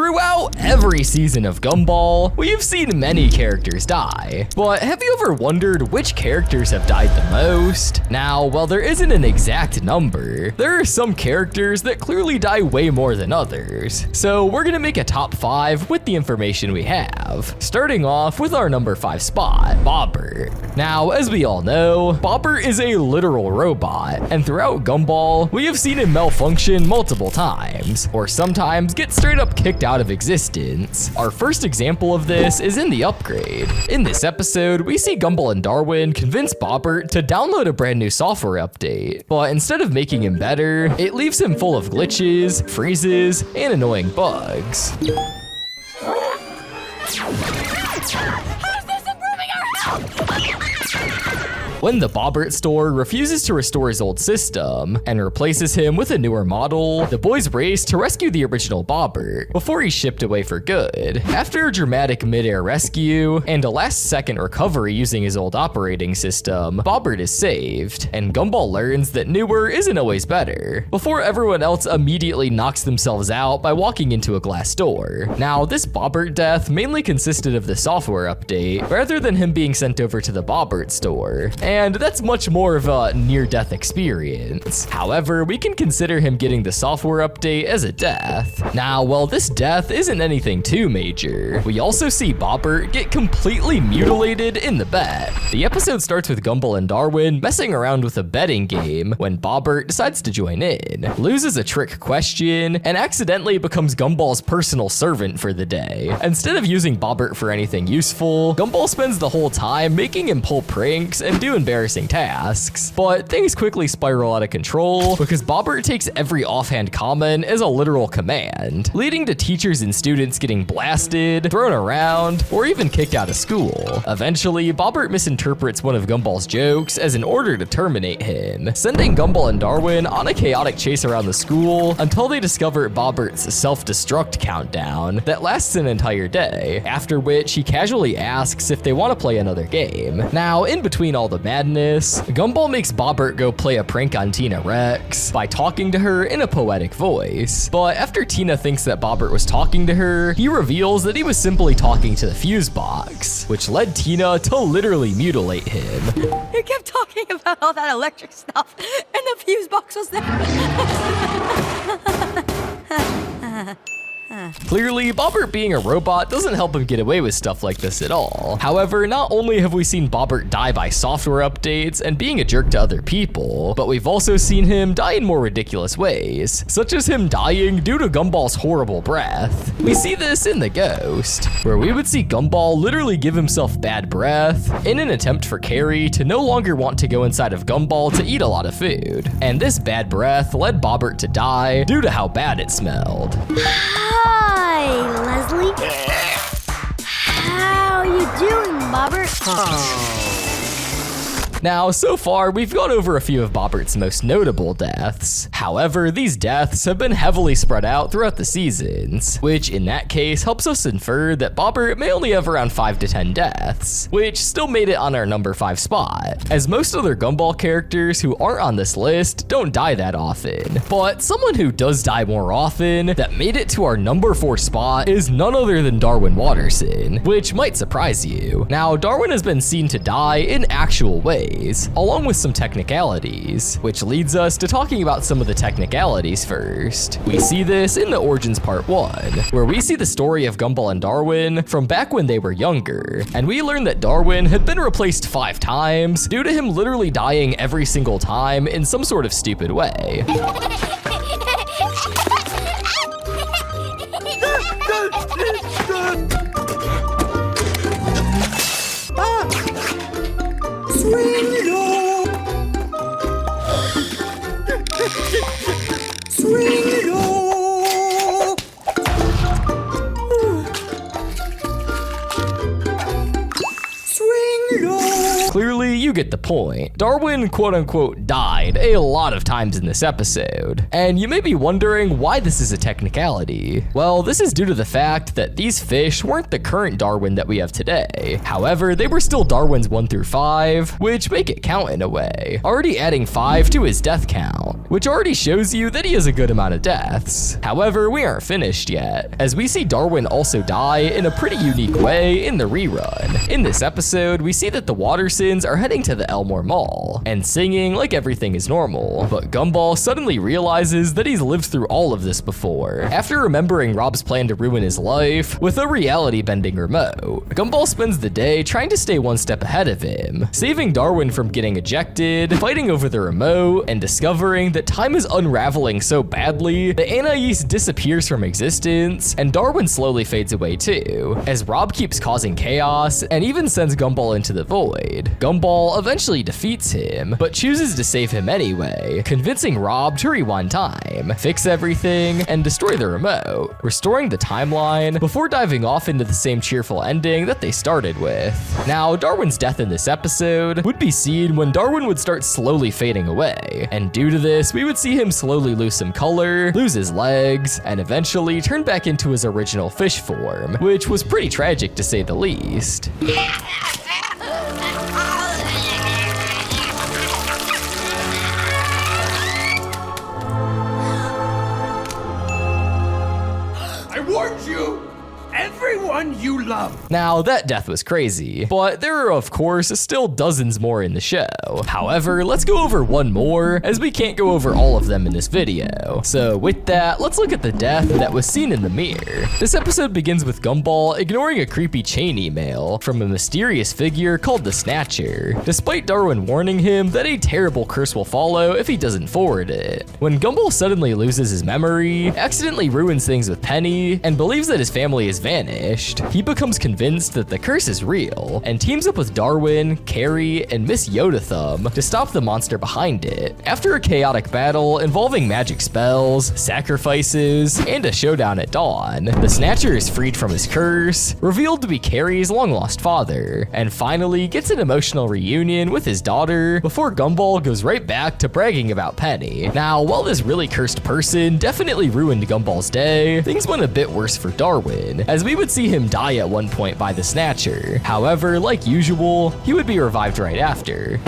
Throughout every season of Gumball, we've seen many characters die. But have you ever wondered which characters have died the most? Now, while there isn't an exact number, there are some characters that clearly die way more than others. So we're gonna make a top 5 with the information we have, starting off with our number 5 spot, Bobbert. Now, as we all know, Bobbert is a literal robot, and throughout Gumball, we have seen him malfunction multiple times, or sometimes get straight up kicked out of existence. Our first example of this is in the upgrade. In this episode, we see Gumball and Darwin convince Bobbert to download a brand new software update, but instead of making him better, it leaves him full of glitches, freezes, and annoying bugs. When the Bobbert store refuses to restore his old system and replaces him with a newer model, the boys race to rescue the original Bobbert before he's shipped away for good. After a dramatic mid-air rescue and a last-second recovery using his old operating system, Bobbert is saved, and Gumball learns that newer isn't always better, before everyone else immediately knocks themselves out by walking into a glass door. Now, this Bobbert death mainly consisted of the software update, rather than him being sent over to the Bobbert store. And that's much more of a near-death experience. However, we can consider him getting the software update as a death. Now, while this death isn't anything too major, we also see Bobbert get completely mutilated in the bet. The episode starts with Gumball and Darwin messing around with a betting game when Bobbert decides to join in, loses a trick question, and accidentally becomes Gumball's personal servant for the day. Instead of using Bobbert for anything useful, Gumball spends the whole time making him pull pranks and do embarrassing tasks. But things quickly spiral out of control because Bobbert takes every offhand comment as a literal command, leading to teachers and students getting blasted, thrown around, or even kicked out of school. Eventually, Bobbert misinterprets one of Gumball's jokes as an order to terminate him, sending Gumball and Darwin on a chaotic chase around the school until they discover Bobbert's self-destruct countdown that lasts an entire day, after which he casually asks if they want to play another game. Now, in between all the madness, Gumball makes Bobbert go play a prank on Tina Rex by talking to her in a poetic voice. But after Tina thinks that Bobbert was talking to her, he reveals that he was simply talking to the fuse box, which led Tina to literally mutilate him. You kept talking about all that electric stuff, and the fuse box was there. Clearly, Bobbert being a robot doesn't help him get away with stuff like this at all. However, not only have we seen Bobbert die by software updates and being a jerk to other people, but we've also seen him die in more ridiculous ways, such as him dying due to Gumball's horrible breath. We see this in The Ghost, where we would see Gumball literally give himself bad breath in an attempt for Carrie to no longer want to go inside of Gumball to eat a lot of food. And this bad breath led Bobbert to die due to how bad it smelled. Hi, Leslie. How you doing, Bobbert? Now, so far, we've gone over a few of Bobbert's most notable deaths. However, these deaths have been heavily spread out throughout the seasons, which in that case helps us infer that Bobbert may only have around 5 to 10 deaths, which still made it on our number 5 spot, as most other Gumball characters who aren't on this list don't die that often. But someone who does die more often that made it to our number 4 spot is none other than Darwin Watterson, which might surprise you. Now, Darwin has been seen to die in actual ways, along with some technicalities, which leads us to talking about some of the technicalities first. We see this in the Origins Part 1, where we see the story of Gumball and Darwin from back when they were younger, and we learn that Darwin had been replaced 5 times due to him literally dying every single time in some sort of stupid way. Clearly, you you get the point. Darwin quote-unquote died a lot of times in this episode. And you may be wondering why this is a technicality. Well, this is due to the fact that these fish weren't the current Darwin that we have today. However, they were still Darwins 1 through 5, which make it count in a way, already adding 5 to his death count, which already shows you that he has a good amount of deaths. However, we aren't finished yet, as we see Darwin also die in a pretty unique way in the rerun. In this episode, we see that the Wattersons are heading to the Elmore Mall and singing like everything is normal, but Gumball suddenly realizes that he's lived through all of this before. After remembering Rob's plan to ruin his life with a reality-bending remote, Gumball spends the day trying to stay one step ahead of him, saving Darwin from getting ejected, fighting over the remote, and discovering that time is unraveling so badly that Anais disappears from existence, and Darwin slowly fades away too, as Rob keeps causing chaos and even sends Gumball into the void. Gumball eventually defeats him, but chooses to save him anyway, convincing Rob to rewind time, fix everything, and destroy the remote, restoring the timeline before diving off into the same cheerful ending that they started with. Now, Darwin's death in this episode would be seen when Darwin would start slowly fading away, and due to this, we would see him slowly lose some color, lose his legs, and eventually turn back into his original fish form, which was pretty tragic to say the least. I warned you! Everyone you love! Now, that death was crazy, but there are of course still dozens more in the show. However, let's go over one more, as we can't go over all of them in this video. So with that, let's look at the death that was seen in the mirror. This episode begins with Gumball ignoring a creepy chain email from a mysterious figure called the Snatcher, despite Darwin warning him that a terrible curse will follow if he doesn't forward it. When Gumball suddenly loses his memory, accidentally ruins things with Penny, and believes that his family is vanished, he becomes convinced that the curse is real and teams up with Darwin, Carrie, and Miss Yoda Thumb to stop the monster behind it. After a chaotic battle involving magic spells, sacrifices, and a showdown at dawn, the Snatcher is freed from his curse, revealed to be Carrie's long-lost father, and finally gets an emotional reunion with his daughter before Gumball goes right back to bragging about Penny. Now, while this really cursed person definitely ruined Gumball's day, things went a bit worse for Darwin, as we would see him die at one point by the Snatcher. However, like usual, he would be revived right after.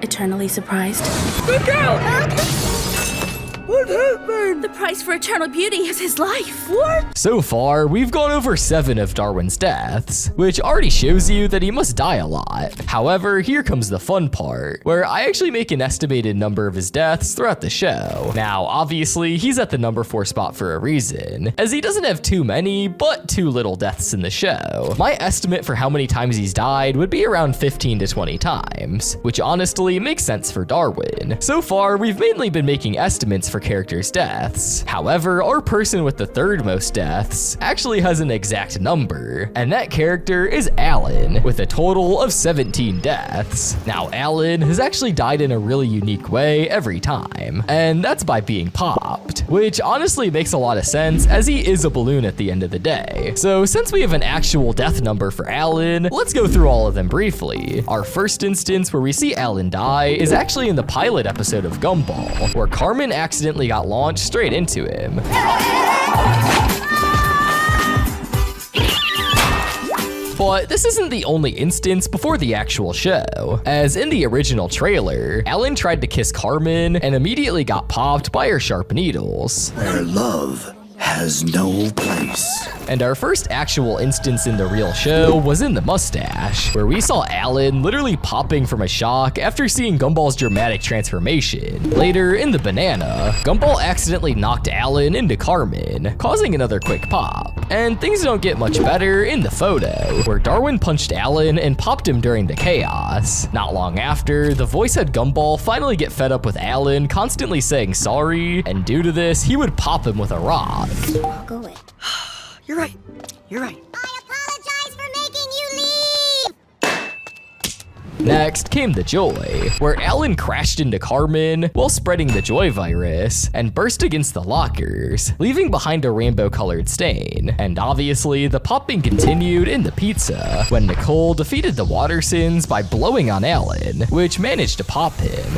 Eternally surprised. Look out! What happened? The price for eternal beauty is his life. What? So far, we've gone over 7 of Darwin's deaths, which already shows you that he must die a lot. However, here comes the fun part, where I actually make an estimated number of his deaths throughout the show. Now, obviously, he's at the number 4 spot for a reason, as he doesn't have too many, but too little deaths in the show. My estimate for how many times he's died would be around 15 to 20 times, which honestly makes sense for Darwin. So far, we've mainly been making estimates for characters' deaths. However, our person with the 3rd most deaths actually has an exact number, and that character is Alan, with a total of 17 deaths. Now, Alan has actually died in a really unique way every time, and that's by being popped, which honestly makes a lot of sense as he is a balloon at the end of the day. So since we have an actual death number for Alan, let's go through all of them briefly. Our first instance where we see Alan die is actually in the pilot episode of Gumball, where Carmen accidentally got launched straight into him. But this isn't the only instance before the actual show, as in the original trailer, Alan tried to kiss Carmen and immediately got popped by her sharp needles. Where love has no place. And our first actual instance in the real show was in the mustache, where we saw Alan literally popping from a shock after seeing Gumball's dramatic transformation. Later, in the banana, Gumball accidentally knocked Alan into Carmen, causing another quick pop. And things don't get much better in the photo, where Darwin punched Alan and popped him during the chaos. Not long after, the voice-head Gumball finally get fed up with Alan constantly saying sorry, and due to this, he would pop him with a rock. Walk away. You're right. You're right. I apologize for making you leave. Next came the Joy, where Alan crashed into Carmen while spreading the Joy virus and burst against the lockers, leaving behind a rainbow-colored stain. And obviously, the popping continued in the pizza when Nicole defeated the Watersons by blowing on Alan, which managed to pop him.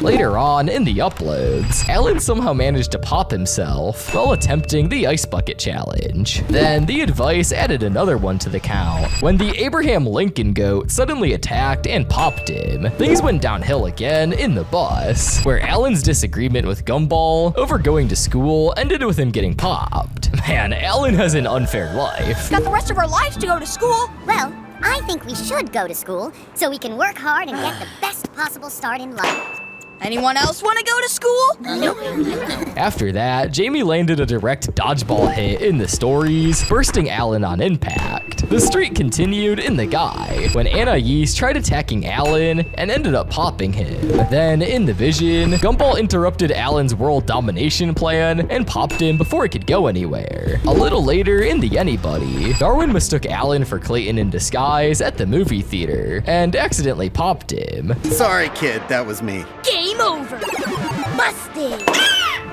Later on, in the uploads, Alan somehow managed to pop himself while attempting the ice bucket challenge. Then the advice added another one to the count when the Abraham Lincoln goat suddenly attacked and popped him. Things went downhill again in the bus, where Alan's disagreement with Gumball over going to school ended with him getting popped. Man, Alan has an unfair life. Got the rest of our lives to go to school. Well, I think we should go to school so we can work hard and get the best possible start in life. Anyone else want to go to school? After that, Jamie landed a direct dodgeball hit in the stories, bursting Alan on impact. The streak continued in the guy when Anna Yeast tried attacking Alan and ended up popping him. Then in the vision, Gumball interrupted Alan's world domination plan and popped him before he could go anywhere. A little later in the Anybody, Darwin mistook Alan for Clayton in disguise at the movie theater and accidentally popped him. Sorry, kid, that was me. Game over. Busted.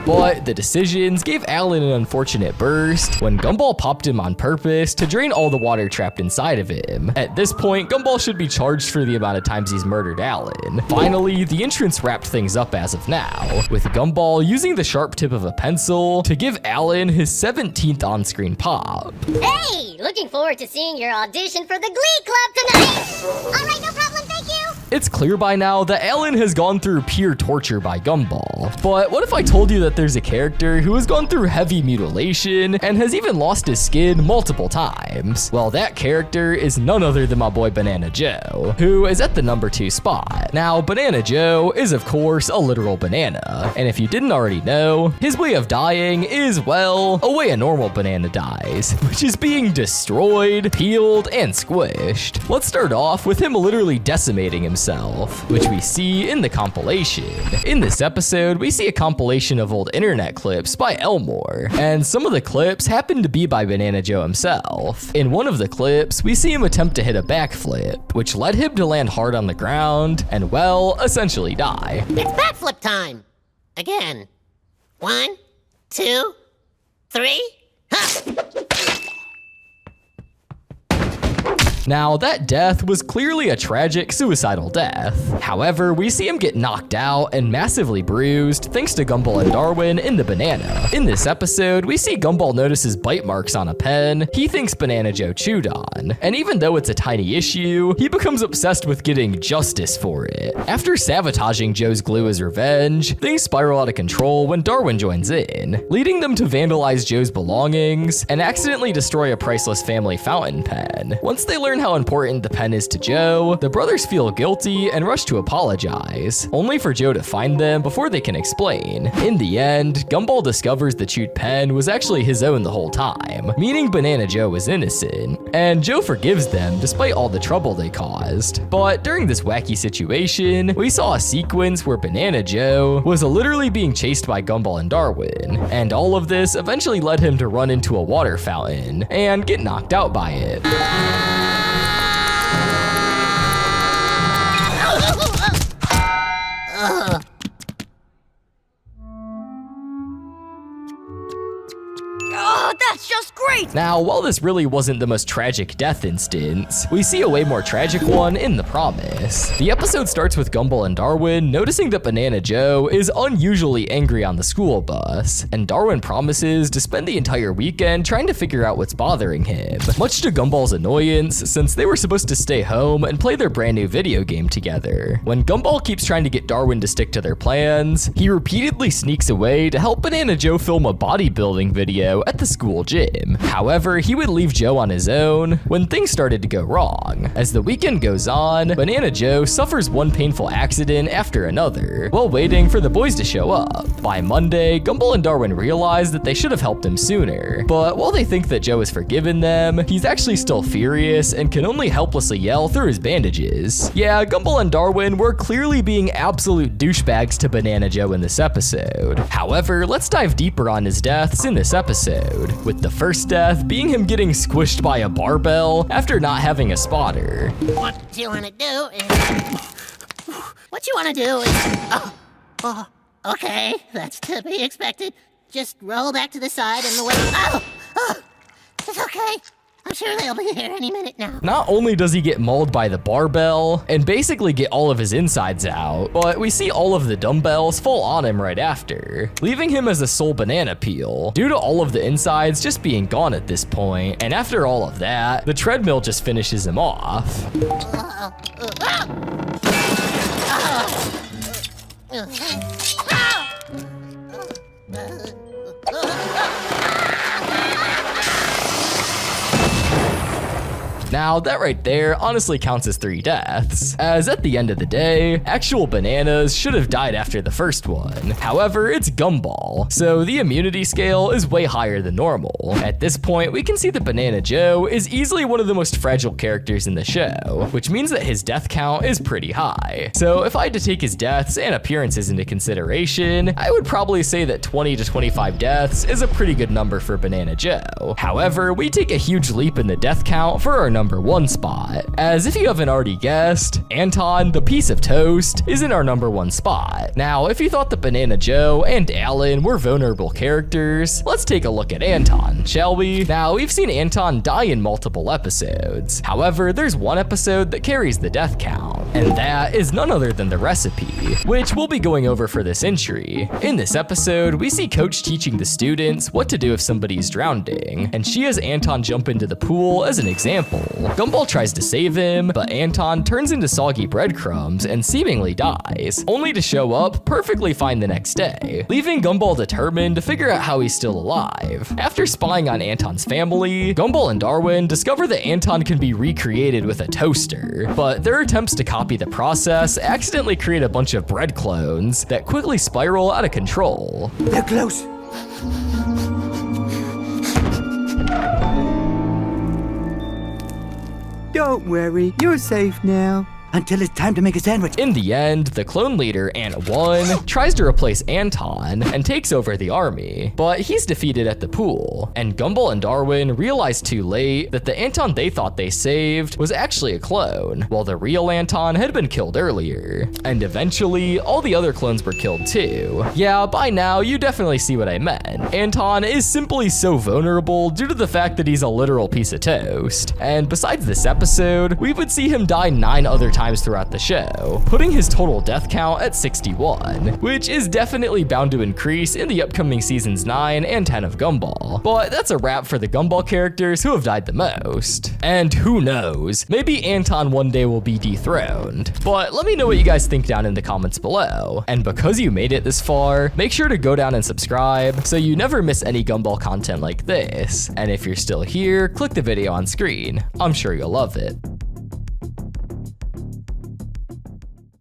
But the decisions gave Alan an unfortunate burst when Gumball popped him on purpose to drain all the water trapped inside of him. At this point, Gumball should be charged for the amount of times he's murdered Alan. Finally, the entrance wrapped things up as of now, with Gumball using the sharp tip of a pencil to give Alan his 17th on-screen pop. Hey, looking forward to seeing your audition for the Glee Club tonight. All right, no problem, thank you. It's clear by now that Alan has gone through pure torture by Gumball. But what if I told you that there's a character who has gone through heavy mutilation and has even lost his skin multiple times? Well, that character is none other than my boy Banana Joe, who is at the number 2 spot. Now, Banana Joe is of course a literal banana, and if you didn't already know, his way of dying is, well, a way a normal banana dies, which is being destroyed, peeled, and squished. Let's start off with him literally decimating himself, which we see in the compilation. In this episode, we see a compilation of old internet clips by Elmore, and some of the clips happen to be by Banana Joe himself. In one of the clips, we see him attempt to hit a backflip, which led him to land hard on the ground and, well, essentially die. It's backflip time. Again. 1, 2, 3. Ha! Now, that death was clearly a tragic suicidal death. However, we see him get knocked out and massively bruised thanks to Gumball and Darwin in the banana. In this episode, we see Gumball notices bite marks on a pen he thinks Banana Joe chewed on, and even though it's a tiny issue, he becomes obsessed with getting justice for it. After sabotaging Joe's glue as revenge, things spiral out of control when Darwin joins in, leading them to vandalize Joe's belongings and accidentally destroy a priceless family fountain pen. Once they learn how important the pen is to Joe, the brothers feel guilty and rush to apologize, only for Joe to find them before they can explain. In the end, Gumball discovers the chewed pen was actually his own the whole time, meaning Banana Joe was innocent, and Joe forgives them despite all the trouble they caused. But during this wacky situation, we saw a sequence where Banana Joe was literally being chased by Gumball and Darwin, and all of this eventually led him to run into a water fountain and get knocked out by it. Oh, that's just great! Now, while this really wasn't the most tragic death instance, we see a way more tragic one in The Promise. The episode starts with Gumball and Darwin noticing that Banana Joe is unusually angry on the school bus, and Darwin promises to spend the entire weekend trying to figure out what's bothering him, much to Gumball's annoyance since they were supposed to stay home and play their brand new video game together. When Gumball keeps trying to get Darwin to stick to their plans, he repeatedly sneaks away to help Banana Joe film a bodybuilding video at the school gym. However, he would leave Joe on his own when things started to go wrong. As the weekend goes on, Banana Joe suffers one painful accident after another while waiting for the boys to show up. By Monday, Gumball and Darwin realize that they should have helped him sooner, but while they think that Joe has forgiven them, he's actually still furious and can only helplessly yell through his bandages. Yeah, Gumball and Darwin were clearly being absolute douchebags to Banana Joe in this episode. However, let's dive deeper on his deaths in this episode, with the first death being him getting squished by a barbell after not having a spotter. What you wanna do is... okay, that's to be expected. Just roll back to the side and the way... it's okay. I'm sure they'll be here any minute now. Not only does he get mauled by the barbell and basically get all of his insides out, but we see all of the dumbbells fall on him right after, leaving him as a sole banana peel, due to all of the insides just being gone at this point. And after all of that, the treadmill just finishes him off. Now, that right there honestly counts as 3 deaths, as at the end of the day, actual bananas should have died after the first one. However, it's Gumball, so the immunity scale is way higher than normal. At this point, we can see that Banana Joe is easily one of the most fragile characters in the show, which means that his death count is pretty high. So if I had to take his deaths and appearances into consideration, I would probably say that 20 to 25 deaths is a pretty good number for Banana Joe. However, we take a huge leap in the death count for our number 1 spot, as if you haven't already guessed, Anton, the piece of toast, is in our number 1 spot. Now, if you thought that Banana Joe and Alan were vulnerable characters, let's take a look at Anton, shall we? Now, we've seen Anton die in multiple episodes. However, there's one episode that carries the death count, and that is none other than the recipe, which we'll be going over for this entry. In this episode, we see Coach teaching the students what to do if somebody's drowning, and she has Anton jump into the pool as an example. Gumball tries to save him, but Anton turns into soggy breadcrumbs and seemingly dies, only to show up perfectly fine the next day, leaving Gumball determined to figure out how he's still alive. After spying on Anton's family, Gumball and Darwin discover that Anton can be recreated with a toaster, but their attempts to copy the process accidentally create a bunch of bread clones that quickly spiral out of control. They're close. Don't worry, you're safe now. Until it's time to make a sandwich. In the end, the clone leader, Ant1, tries to replace Anton and takes over the army, but he's defeated at the pool, and Gumball and Darwin realize too late that the Anton they thought they saved was actually a clone, while the real Anton had been killed earlier. And eventually, all the other clones were killed too. Yeah, by now, you definitely see what I meant. Anton is simply so vulnerable due to the fact that he's a literal piece of toast. And besides this episode, we would see him die 9 other times throughout the show, putting his total death count at 61, which is definitely bound to increase in the upcoming seasons 9 and 10 of Gumball. But that's a wrap for the Gumball characters who have died the most. And who knows, maybe Anton one day will be dethroned. But let me know what you guys think down in the comments below. And because you made it this far, make sure to go down and subscribe so you never miss any Gumball content like this. And if you're still here, click the video on screen. I'm sure you'll love it.